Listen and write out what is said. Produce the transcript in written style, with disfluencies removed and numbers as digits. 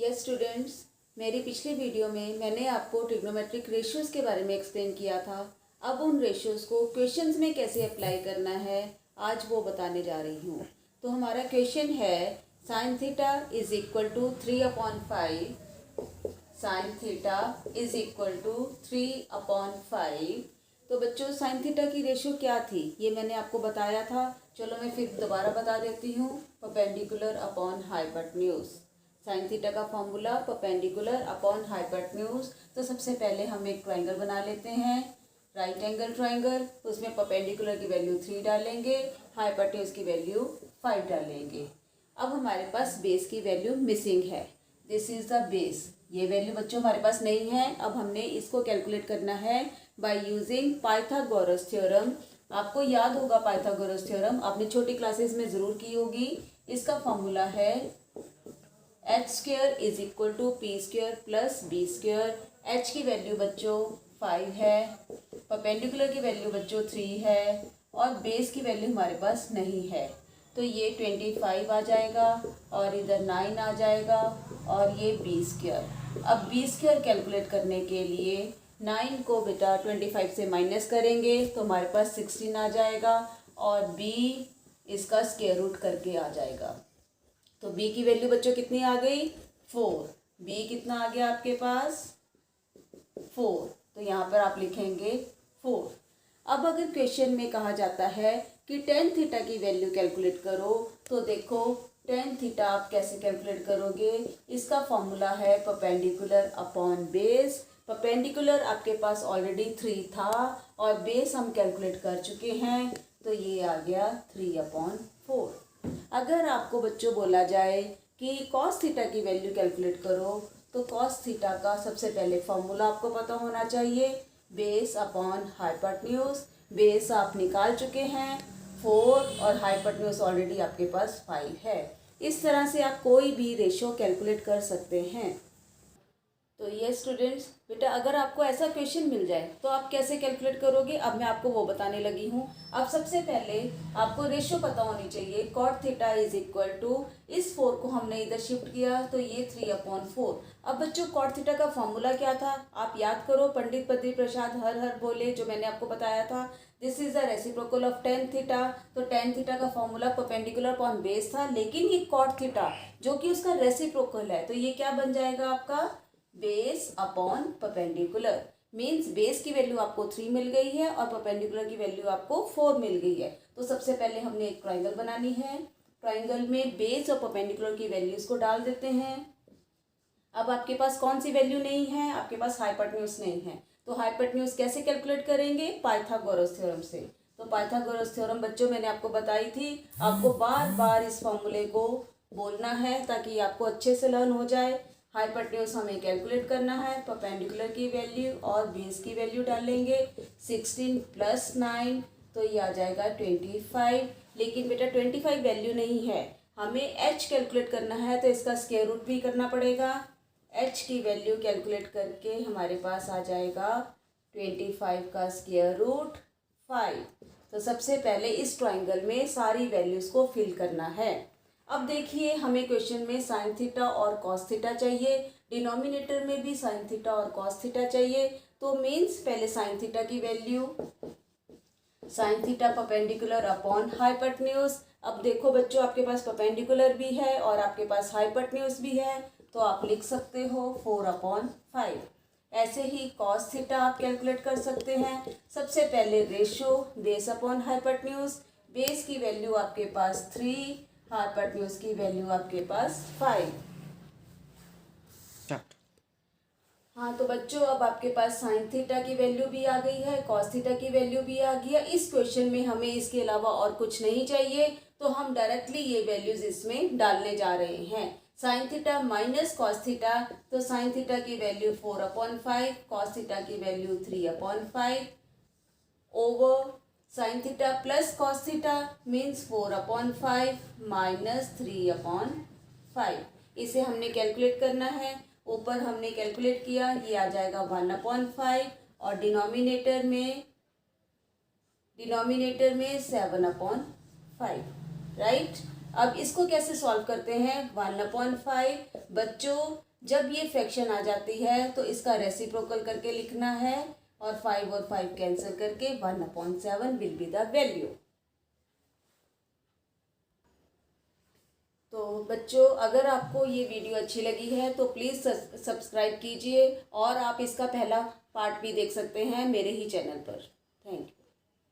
Yes students, मेरी पिछली video में मैंने आपको ट्रिग्नोमेट्रिक रेशियोज के बारे में एक्सप्लेन किया था। अब उन रेशियोज को क्वेश्चंस में कैसे अप्लाई करना है आज वो बताने जा रही हूँ। तो हमारा क्वेश्चन है sine theta is equal to 3/5। Sine theta is equal to 3/5। तो बच्चों साइन थीटा की रेशियो क्या थी ये मैंने आपको बताया था। चलो मैं फिर दोबारा बता देती हूँ। Perpendicular upon hypotenuse. Sine theta का फॉर्मूला परपेंडिकुलर अपॉन हाइपोटेन्यूज। तो सबसे पहले हम एक ट्राइंगल बना लेते हैं, राइट एंगल ट्राइंगल। उसमें परपेंडिकुलर की वैल्यू 3 डालेंगे, हाइपोटेन्यूज की वैल्यू 5 डालेंगे। अब हमारे पास बेस की वैल्यू मिसिंग है। This is the base. ये वैल्यू बच्चों हमारे पास नहीं है। अब हमने इसको कैलकुलेट करना है बाय यूजिंग पाइथागोरस थ्योरम। आपको याद होगा पाइथागोरस थ्योरम, आपने छोटी क्लासेस में ज़रूर की होगी। इसका फॉर्मूला है h² is equal to p² plus b²। h की वैल्यू बच्चों 5 है, परपेंडिकुलर की वैल्यू बच्चों 3 है और बेस की वैल्यू हमारे पास नहीं है। तो ये 25 आ जाएगा और इधर 9 आ जाएगा और ये b²। अब b² कैलकुलेट करने के लिए 9 को बेटा 25 से माइनस करेंगे तो हमारे पास 16 आ जाएगा और b इसका स्क्वायर रूट करके आ जाएगा। तो b की वैल्यू बच्चों कितनी आ गई? 4। b कितना आ गया आपके पास? 4। तो यहाँ पर आप लिखेंगे 4। अब अगर क्वेश्चन में कहा जाता है कि टेन थीटा की वैल्यू कैलकुलेट करो, तो देखो टेन थीटा आप कैसे कैलकुलेट करोगे। इसका फॉर्मूला है परपेंडिकुलर अपॉन बेस। परपेंडिकुलर आपके पास ऑलरेडी 3 था और बेस हम कैलकुलेट कर चुके हैं, तो ये आ गया 3/4। अगर आपको बच्चों बोला जाए कि कॉस थीटा की वैल्यू कैलकुलेट करो, तो कॉस थीटा का सबसे पहले फॉर्मूला आपको पता होना चाहिए, बेस अपॉन हाइपोटेन्यूज। बेस आप निकाल चुके हैं 4 और हाइपोटेन्यूज ऑलरेडी आपके पास 5 है। इस तरह से आप कोई भी रेशियो कैलकुलेट कर सकते हैं। तो ये स्टूडेंट्स बेटा अगर आपको ऐसा क्वेश्चन मिल जाए तो आप कैसे कैलकुलेट करोगे, अब मैं आपको वो बताने लगी हूँ। अब सबसे पहले आपको रेशियो पता होनी चाहिए। Cot theta is equal to, इस 4 को हमने इधर शिफ्ट किया तो ये 3/4। अब बच्चों कॉट थीटा का फॉर्मूला क्या था आप याद करो, पंडित बद्री प्रसाद हर हर बोले, जो मैंने आपको बताया था। This is the reciprocal of tan theta. तो टेन थीटा का फॉर्मूला परपेंडिकुलर अपॉन बेस था, लेकिन ये कॉट थीटा जो कि उसका रेसिप्रोकल है, तो ये क्या बन जाएगा आपका? Base upon perpendicular. Means base की वैल्यू आपको 3 मिल गई है और परपेंडिकुलर की वैल्यू आपको 4 मिल गई है। तो सबसे पहले हमने एक ट्राइंगल बनानी है। ट्राइंगल में बेस और परपेंडिकुलर की वैल्यूज को डाल देते हैं। अब आपके पास कौन सी वैल्यू नहीं है? आपके पास हाइपोटेन्यूज नहीं है। तो हाइपोटेन्यूज कैसे कैलकुलेट करेंगे? पाइथागोरस थ्योरम से। तो पाइथागोरस थ्योरम बच्चों मैंने आपको बताई थी। आपको बार बार इस फॉर्मूले को बोलना है ताकि आपको अच्छे से लर्न हो जाए। हाइपोटेन्यूज हमें कैलकुलेट करना है, परपेंडिकुलर की वैल्यू और बेस की वैल्यू डालेंगे। 16 प्लस 9 तो ये आ जाएगा 25। लेकिन बेटा 25 वैल्यू नहीं है, हमें h कैलकुलेट करना है, तो इसका स्क्वायर रूट भी करना पड़ेगा। h की वैल्यू कैलकुलेट करके हमारे पास आ जाएगा 25 का स्क्वायर रूट 5। तो सबसे पहले इस ट्राइंगल में सारी वैल्यूज को फिल करना है। अब देखिए हमें क्वेश्चन में साइन थीटा और कॉस थीटा चाहिए, डिनोमिनेटर में भी साइन थीटा और कॉस थीटा चाहिए। तो मीन्स पहले साइन थीटा की value, sine theta perpendicular upon hypotenuse. अब देखो बच्चों आपके पास परपेंडिकुलर भी है और आपके पास हाइपोटेन्यूज भी है, तो आप लिख सकते हो 4/5। ऐसे ही कॉस थीटा आप कैलकुलेट कर सकते हैं। सबसे पहले ratio base upon hypotenuse. Base की वैल्यू आपके पास 3, हाइपोटेन्यूज की वैल्यू आपके पास 5। हाँ तो बच्चों अब आपके पास साइन थीटा की वैल्यू भी आ गई है, कॉस थीटा की वैल्यू भी आ गई है। इस क्वेश्चन में हमें इसके अलावा और कुछ नहीं चाहिए, तो हम डायरेक्टली ये वैल्यूज इसमें डालने जा रहे हैं। Sine theta minus cos theta, तो साइन थीटा की वैल्यू 4/5, कॉस थीटा की value 3/5 over sine theta plus cos theta means 4/5 minus 3/5। इसे हमने कैलकुलेट करना है। ऊपर हमने कैलकुलेट किया, ये आ जाएगा 1/5 और डिनोमिनेटर में 7/5, राइट। अब इसको कैसे सॉल्व करते हैं? 1/5 बच्चों जब ये फ्रैक्शन आ जाती है तो इसका रेसिप्रोकल करके लिखना है और 5 कैंसिल करके 1/7 विल बी द वैल्यू। तो बच्चों, अगर आपको ये वीडियो अच्छी लगी है तो प्लीज़ सब्सक्राइब कीजिए और आप इसका पहला पार्ट भी देख सकते हैं मेरे ही चैनल पर। Thank you.